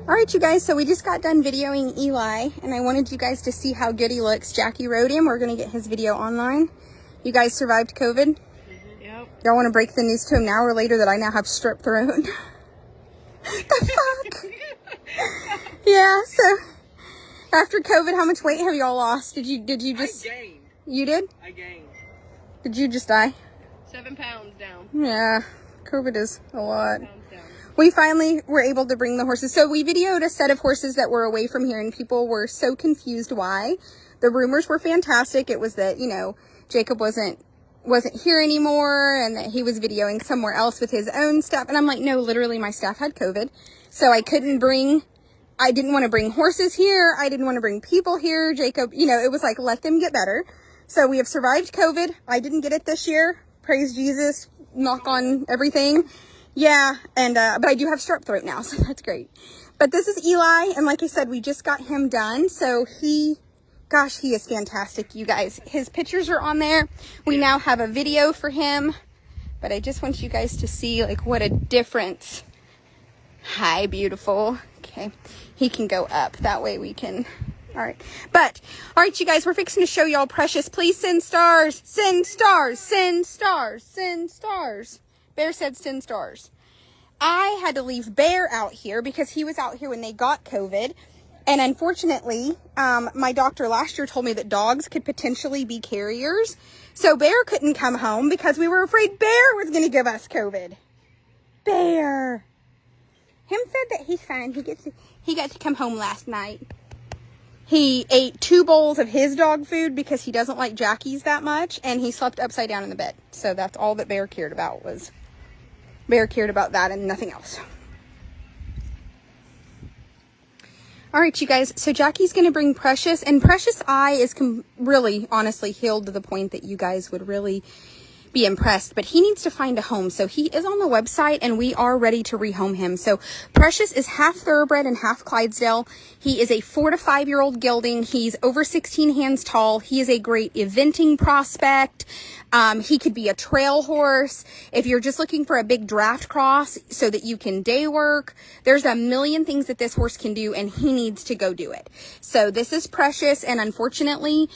All right, you guys, so we just got done videoing Eli, and I wanted you guys to see how good he looks. Jackie rode him. We're going to get his video online. You guys survived COVID? Yep. Y'all want to break the news to him now or later that I now have strep throat? The fuck? Yeah, so after COVID, how much weight have y'all lost? Did you just... I gained. You did? I gained. Did you just die? 7 pounds down. Yeah, COVID is a lot. 7 pounds down. We finally were able to bring the horses. So we videoed a set of horses that were away from here, and people were so confused why. The rumors were fantastic. It was that, you know, Jacob wasn't here anymore and that he was videoing somewhere else with his own staff. And I'm like, no, literally my staff had COVID. So I didn't want to bring horses here. I didn't want to bring people here. Jacob, you know, it was like, let them get better. So we have survived COVID. I didn't get it this year. Praise Jesus. Knock on everything. Yeah, and but I do have strep throat now, so that's great. But this is Eli, and like I said, we just got him done. So gosh, he is fantastic, you guys. His pictures are on there. We now have a video for him, but I just want you guys to see like what a difference. Hi, beautiful. Okay, he can go up. That way we can... All right. But, all right, you guys, we're fixing to show y'all Precious. Please send stars. Send stars. Send stars. Send stars. Bear said send stars. I had to leave Bear out here because he was out here when they got COVID. And unfortunately, my doctor last year told me that dogs could potentially be carriers. So Bear couldn't come home because we were afraid Bear was going to give us COVID. Bear. Him said that he's fine. He got to come home last night. He ate 2 bowls of his dog food because he doesn't like Jackie's that much, and he slept upside down in the bed. So that's all that Bear cared about was Bear cared about that and nothing else. All right, you guys. So Jackie's going to bring Precious, and Precious' eye is really, honestly, healed to the point that you guys would really be impressed, but he needs to find a home. So he is on the website and we are ready to rehome him. So Precious is half thoroughbred and half Clydesdale. He is a 4 to 5 year old gelding. He's over 16 hands tall. He is a great eventing prospect. He could be a trail horse. If you're just looking for a big draft cross so that you can day work, there's a million things that this horse can do, and he needs to go do it. So this is Precious, and unfortunately,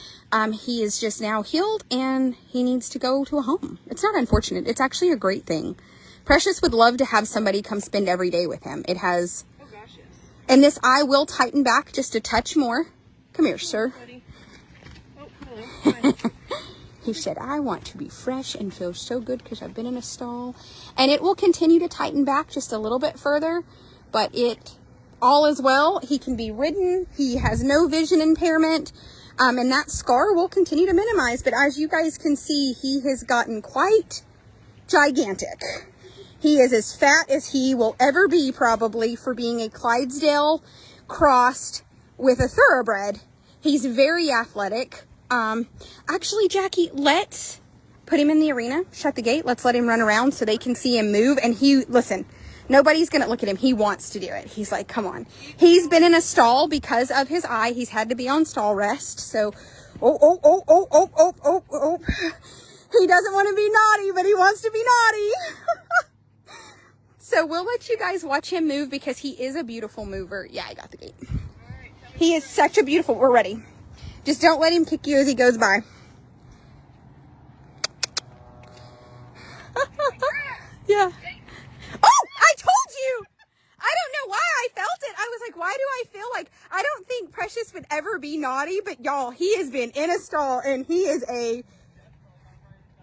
he is just now healed and he needs to go to a home. It's not unfortunate. It's actually a great thing. Precious would love to have somebody come spend every day with him. It has, Oh gosh, yes. and this eye will tighten back just a touch more. Come here, sir. Buddy. Oh, hello. Hi. He said, I want to be fresh and feel so good because I've been in a stall. And it will continue to tighten back just a little bit further, but all is well. He can be ridden. He has no vision impairment. And that scar will continue to minimize. But as you guys can see, he has gotten quite gigantic. He is as fat as he will ever be, probably, for being a Clydesdale crossed with a thoroughbred. He's very athletic. Actually, Jackie, let's put him in the arena, shut the gate, let's let him run around so they can see him move. And listen, nobody's going to look at him. He wants to do it. He's like, come on. He's been in a stall because of his eye. He's had to be on stall rest. So, oh. He doesn't want to be naughty, but he wants to be naughty. So we'll let you guys watch him move because he is a beautiful mover. Yeah, I got the gate. He is such a beautiful, we're ready. Just don't let him kick you as he goes by. Yeah. Oh, I told you. I don't know why I felt it. I was like, why do I feel like, I don't think Precious would ever be naughty, but y'all, he has been in a stall and he is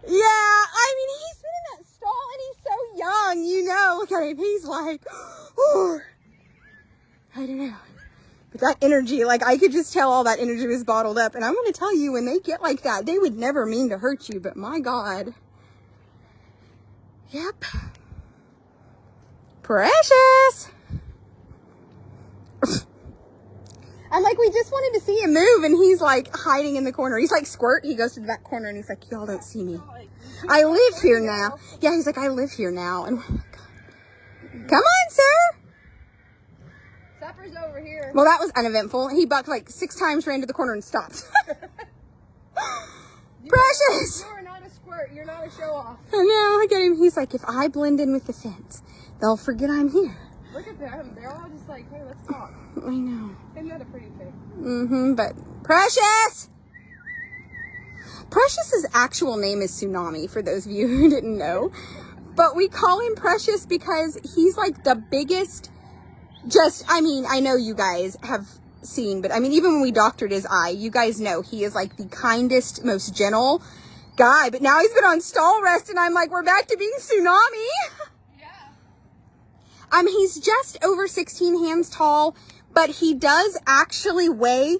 yeah, I mean, he's been in that stall and he's so young, you know. Look at him. He's like, oh, I don't know. But that energy, like, I could just tell all that energy was bottled up. And I'm going to tell you, when they get like that, they would never mean to hurt you. But my God. Yep. Precious. I'm like, we just wanted to see him move. And he's like hiding in the corner. He's like Squirt. He goes to the back corner and he's like, y'all don't see me. I live here now. Yeah, he's like, I live here now. And oh my God. Come on, sir. Supper's over here. Well, that was uneventful. He bucked like 6 times, ran to the corner and stopped. Precious! You are not a squirt. You're not a show off. I know, I get him. He's like, if I blend in with the fence, they'll forget I'm here. Look at them. They're all just like, hey, let's talk. I know. Isn't that a pretty thing? But Precious! Precious's actual name is Tsunami, for those of you who didn't know. But we call him Precious because he's like the biggest, I mean, I know you guys have seen, but I mean, even when we doctored his eye, you guys know he is like the kindest, most gentle guy. But now he's been on stall rest and I'm like, we're back to being Tsunami. Yeah. He's just over 16 hands tall, but he does actually weigh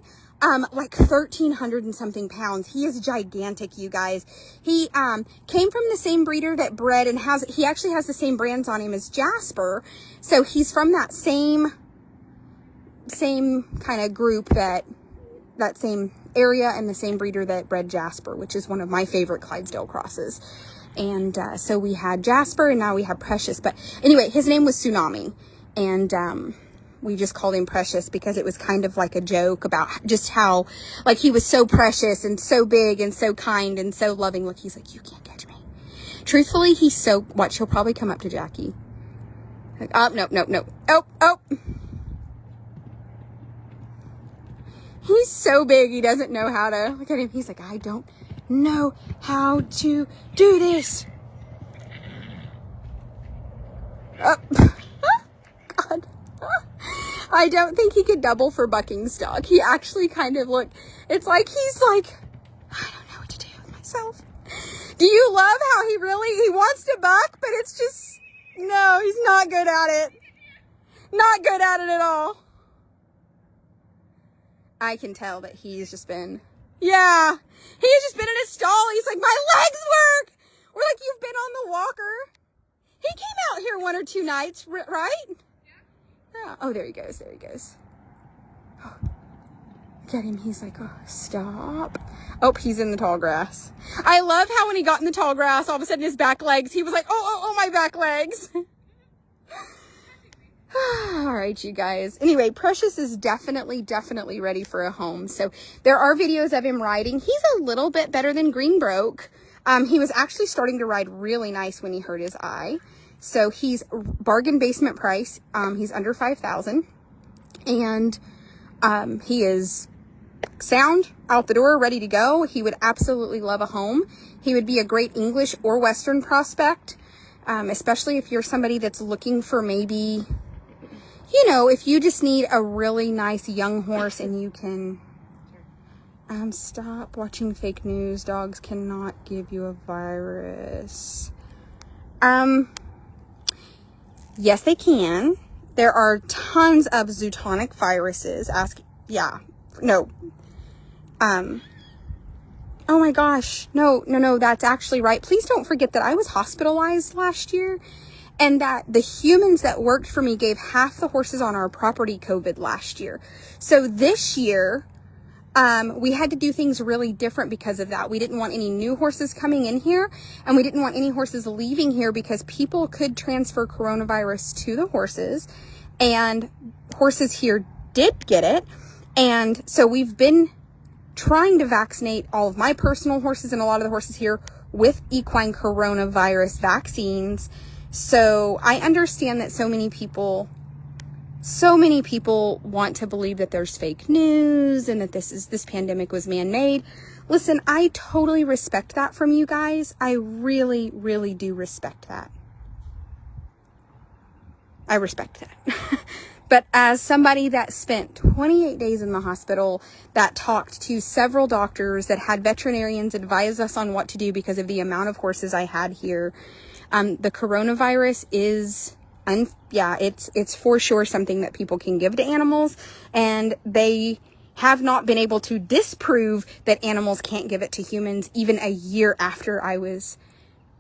like 1,300 and something pounds. He is gigantic, you guys. He came from the same breeder that bred and he actually has the same brands on him as Jasper. So he's from that same kind of group, that same area, and the same breeder that bred Jasper, which is one of my favorite Clydesdale crosses. And so we had Jasper and now we have Precious. But anyway, his name was Tsunami. And we just called him Precious because it was kind of like a joke about just how, like, he was so precious and so big and so kind and so loving. Look, he's like, you can't catch me. Truthfully, he's so, watch, he'll probably come up to Jackie. Like, oh, no. Oh. He's so big, he doesn't know how to, look at him. He's like, I don't know how to do this. Oh. God. I don't think he could double for bucking stock. He actually kind of it's like he's like, I don't know what to do with myself. Do you love how he wants to buck, but it's just, no, he's not good at it. Not good at it at all. I can tell that he's just been, yeah, he's just been in his stall. He's like, my legs work. We're like, you've been on the walker. He came out here 1 or 2 nights, right? Yeah. Oh, there he goes. Oh, look at him. He's like, oh, stop. Oh, he's in the tall grass. I love how when he got in the tall grass, all of a sudden his back legs, he was like, oh, my back legs. All right, you guys. Anyway, Precious is definitely ready for a home. So there are videos of him riding. He's a little bit better than Greenbroke. He was actually starting to ride really nice when he hurt his eye. So he's bargain basement price. He's under 5,000, and he is sound, out the door, ready to go. He would absolutely love a home. He would be a great English or Western prospect, especially if you're somebody that's looking for maybe, you know, if you just need a really nice young horse and you can, stop watching fake news. Dogs cannot give you a virus. Yes, they can. There are tons of zootonic viruses. Oh my gosh. No, that's actually right. Please don't forget that I was hospitalized last year and that the humans that worked for me gave half the horses on our property COVID last year. So this year, we had to do things really different because of that. We didn't want any new horses coming in here, and we didn't want any horses leaving here because people could transfer coronavirus to the horses, and horses here did get it. And so we've been trying to vaccinate all of my personal horses and a lot of the horses here with equine coronavirus vaccines. So I understand that so many people want to believe that there's fake news and that this pandemic was man-made. Listen, I totally respect that from you guys. I really, really do respect that. I respect that. But as somebody that spent 28 days in the hospital, that talked to several doctors, that had veterinarians advise us on what to do because of the amount of horses I had here, the coronavirus is, it's for sure something that people can give to animals, and they have not been able to disprove that animals can't give it to humans even a year after I was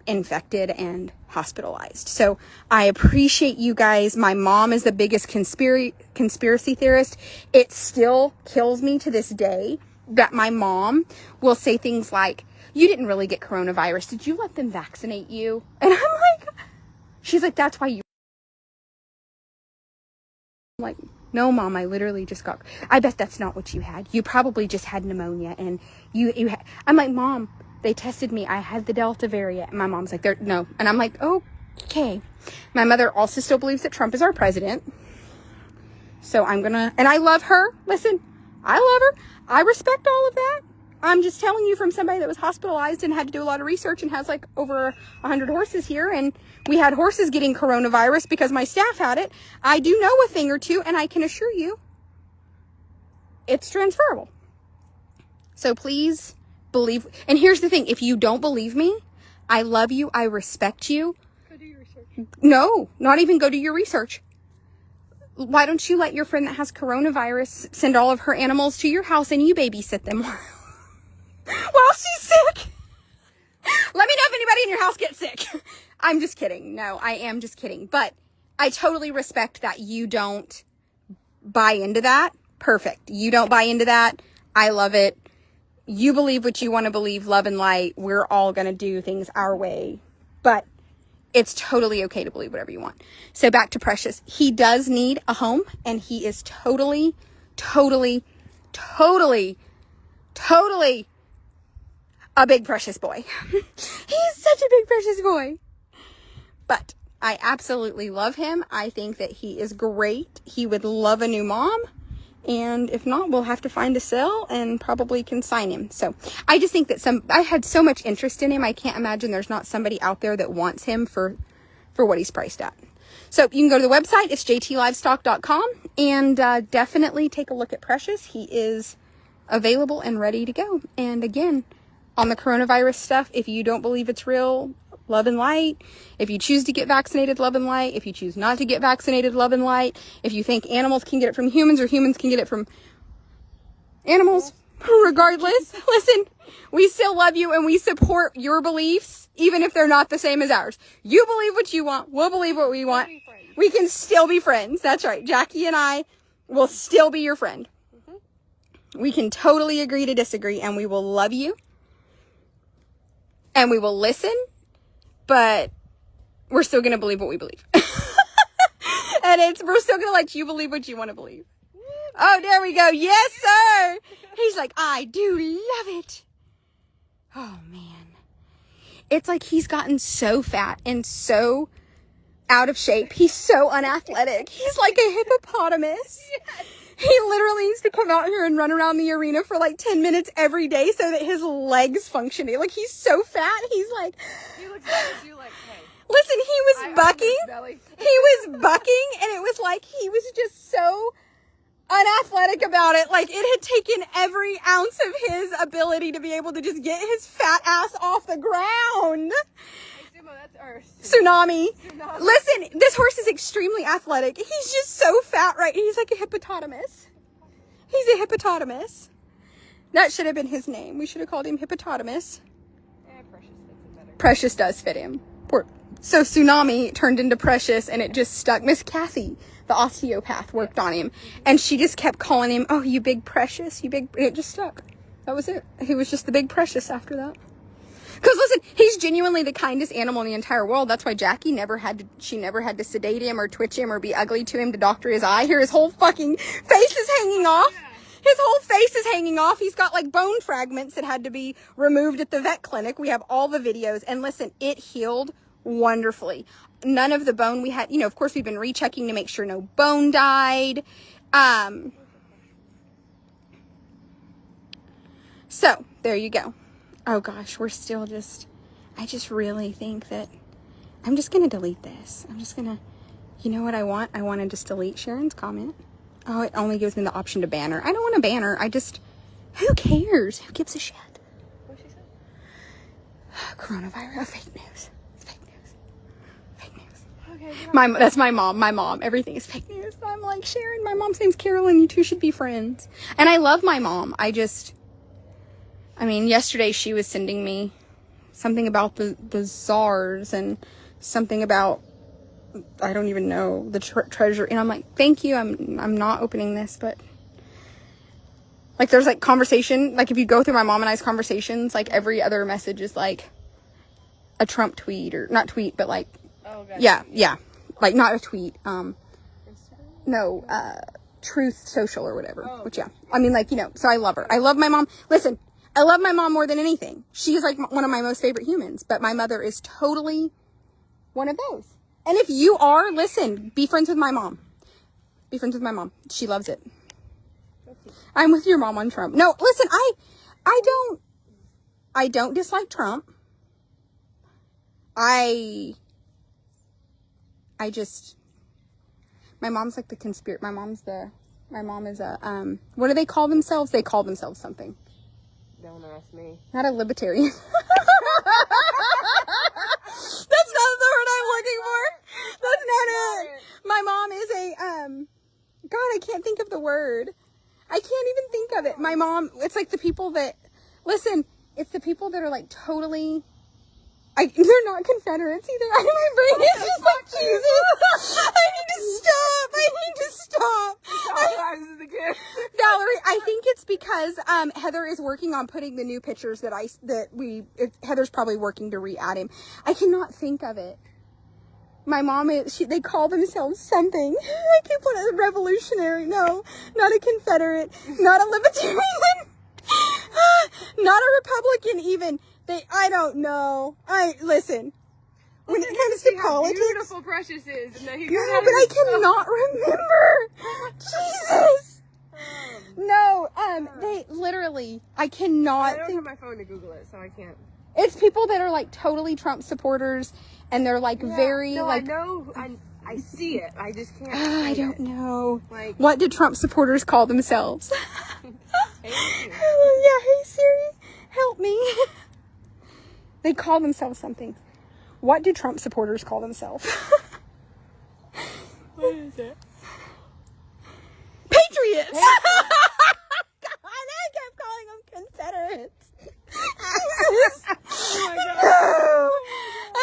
infected and hospitalized. So I appreciate you guys. My mom is the biggest conspiracy theorist. It still kills me to this day that my mom will say things like, you didn't really get coronavirus. Did you let them vaccinate you? And I'm like, she's like, that's why you. I'm like, no, Mom, I literally just got, I bet that's not what you had. You probably just had pneumonia and you had, I'm like, Mom, they tested me. I had the Delta variant. And my mom's like, no. And I'm like, Okay. My mother also still believes that Trump is our president. So I'm gonna, and I love her. Listen, I love her. I respect all of that. I'm just telling you from somebody that was hospitalized and had to do a lot of research and has like over 100 horses here. And we had horses getting coronavirus because my staff had it. I do know a thing or two, and I can assure you it's transferable. So please believe. And here's the thing. If you don't believe me, I love you. I respect you. Go do your research. No, not even go do your research. Why don't you let your friend that has coronavirus send all of her animals to your house and you babysit them while she's sick? Let me know if anybody in your house gets sick. I'm just kidding. No, I am just kidding. But I totally respect that you don't buy into that. Perfect. You don't buy into that. I love it. You believe what you want to believe, love and light. We're all going to do things our way. But it's totally okay to believe whatever you want. So back to Precious. He does need a home, and he is totally a big Precious boy. He's such a big Precious boy. But I absolutely love him. I think that he is great. He would love a new mom. And if not, we'll have to find a sale and probably consign him. So I just think that I had so much interest in him. I can't imagine there's not somebody out there that wants him for what he's priced at. So you can go to the website. It's jtlivestock.com, and definitely take a look at Precious. He is available and ready to go. And again, on the coronavirus stuff, if you don't believe it's real, love and light. If you choose to get vaccinated, love and light. If you choose not to get vaccinated, love and light. If you think animals can get it from humans or humans can get it from animals, regardless, listen, we still love you and we support your beliefs, even if they're not the same as ours. You believe what you want. We'll believe what we want. We can still be friends. That's right. Jackie and I will still be your friend. We can totally agree to disagree, and we will love you and we will listen. But we're still going to believe what we believe. And we're still going to let you believe what you want to believe. Oh, there we go. Yes, sir. He's like, I do love it. Oh, man. It's like he's gotten so fat and so out of shape. He's so unathletic. He's like a hippopotamus. Yes. He literally needs to come out here and run around the arena for like 10 minutes every day so that his legs function. Like, he's so fat. He's like... He looks like you, like, hey. Listen, he was bucking. He was bucking, and it was like he was just so unathletic about it. Like, it had taken every ounce of his ability to be able to just get his fat ass off the ground. Tsunami. Listen, this horse is extremely athletic. He's just so fat, right? He's like a hippopotamus. He's a hippopotamus. That should have been his name. We should have called him Hippopotamus. Yeah, Precious fits him better. Precious does fit him. So Tsunami turned into Precious, and it just stuck. Miss Kathy, the osteopath, worked on him, and she just kept calling him, oh, you big Precious, you big... It just stuck. That was it. He was just the big Precious after that. Because listen, he's genuinely the kindest animal in the entire world. That's why Jackie never had to sedate him or twitch him or be ugly to him to doctor his eye. Here, his whole fucking face is hanging off. His whole face is hanging off. He's got like bone fragments that had to be removed at the vet clinic. We have all the videos. And listen, it healed wonderfully. None of the bone we had, of course we've been rechecking to make sure no bone died. So there you go. Oh gosh, we're still I just really think that I'm just going to delete this. I'm just going to, you know what I want? I want to just delete Sharon's comment. Oh, it only gives me the option to ban her. I don't want to ban her. Who cares? Who gives a shit? What she said? Coronavirus. Fake news. It's fake news. Fake news. Okay. That's my mom. My mom. Everything is fake news. I'm like, Sharon, my mom's name's Carolyn. You two should be friends. And I love my mom. Yesterday she was sending me something about the czars and something about, I don't even know, the treasure. And I'm like, thank you. I'm not opening this, but like there's like conversation. Like if you go through my mom and I's conversations, like every other message is like a Trump tweet or not tweet, but like, oh, gotcha. yeah. Like not a tweet. No, Truth Social or whatever, which yeah. So I love her. I love my mom. Listen, I love my mom more than anything. She is like one of my most favorite humans, but my mother is totally One of those. And if you are, listen, be friends with my mom. Be friends with my mom. She loves it. I'm with your mom on Trump. No, listen, I don't dislike Trump. I just, my mom's like the my mom is a, what do they call themselves? They call themselves something. Don't ask me. Not a libertarian. That's not the word I'm looking for. That's not it. My mom is a, God, I can't think of the word. I can't even think of it. My mom, it's like the people that, listen, it's the people that are like totally, they're not Confederates either. My brain is just like, Jesus, I need to stop. Valerie, I think it's because Heather is working on putting the new pictures Heather's probably working to re-add him. I cannot think of it. My mom they call themselves something. I keep on a revolutionary. No, not a Confederate, not a libertarian, not a Republican even. I don't know. Listen. When it comes to politics, how beautiful Precious is. And yeah, but I cannot remember. Jesus. No, they literally, I cannot. I don't have my phone to Google it, so I can't. It's people that are like totally Trump supporters, and they're like very like. I know. I see it. I just can't. I don't know. Like, what do Trump supporters call themselves? Hey, yeah, hey Siri, help me. They call themselves something. What do Trump supporters call themselves? what is it? Patriots! God, I kept calling them Confederates. Oh my God. No.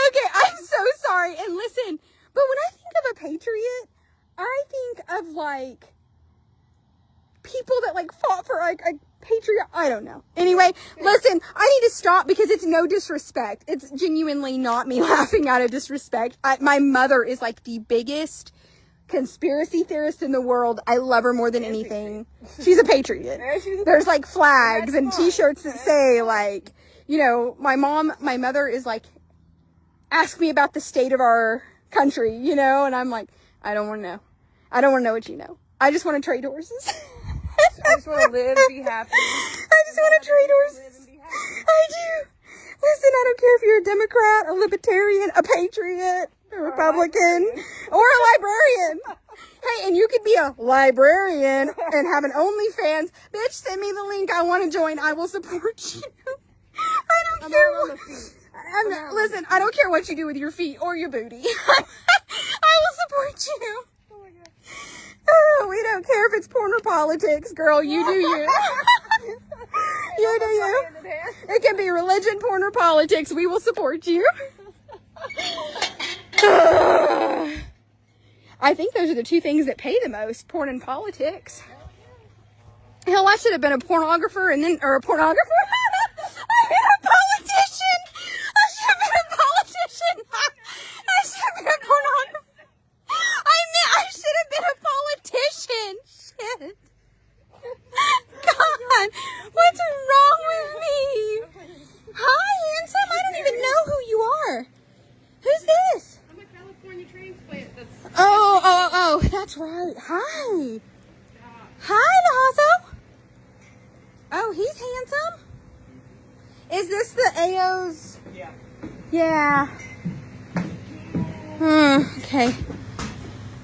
Okay, I'm so sorry. And listen, but when I think of a patriot, I think of like people that like fought for like a patriot. I don't know. Anyway, listen, I need to stop because it's no disrespect. It's genuinely not me laughing out of disrespect. My mother is like the biggest conspiracy theorist in the world. I love her more than anything. She's a patriot. There's like flags and t-shirts that say like, you know, my mother is like, ask me about the state of our country, you know, and I'm like, I don't want to know. I don't want to know what you know. I just want to trade horses. I just want to live, be happy. I just want to trade horses. I do. Listen, I don't care if you're a Democrat, a Libertarian, a Patriot, a Republican, or a librarian. Hey, and you could be a librarian and have an OnlyFans. Bitch, send me the link. I want to join. I will support you. I don't care. Listen, I don't care what you do with your feet or your booty. I will support you. Oh my God. Oh, we don't care if it's porn or politics, girl. You do you. You do you. It can be religion, porn, or politics. We will support you. I think those are the two things that pay the most, porn and politics. Hell, I should have been a pornographer or a pornographer. I've been a politician. I should have been a politician. I should have been a pornographer. I should have been a politician. Shit. God, what's wrong with me? Hi, handsome. I don't even know who you are. Who's this? I'm a California transplant. Oh, that's right. Hi. Hi, Lazo. Oh, he's handsome. Is this the AO's? Yeah. Yeah. Okay.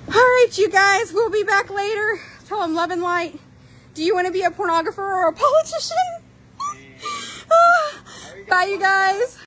All right, you guys. We'll be back later. Tell them love and light. Do you want to be a pornographer or a politician? Bye, you guys.